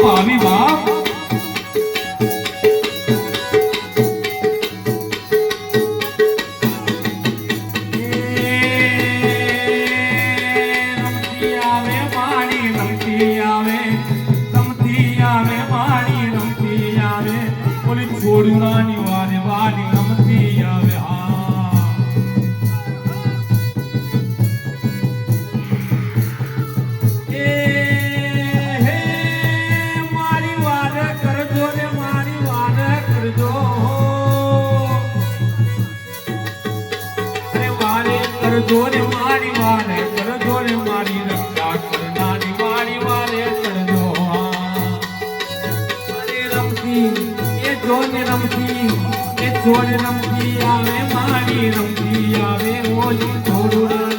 આવી બાપ છોડવાની વારે વારી રમતી આવે મારી વાર કરજો રે મારી વાર કરજો અરે વારે કરજો રે મારી વાર કરજો રે મારી રક્ષા કરનારી મારી વારે કરજો અરે રમતી જોને રમતી એ જોને રમતી આવે મારી રમતી આવે ઓલી થોડું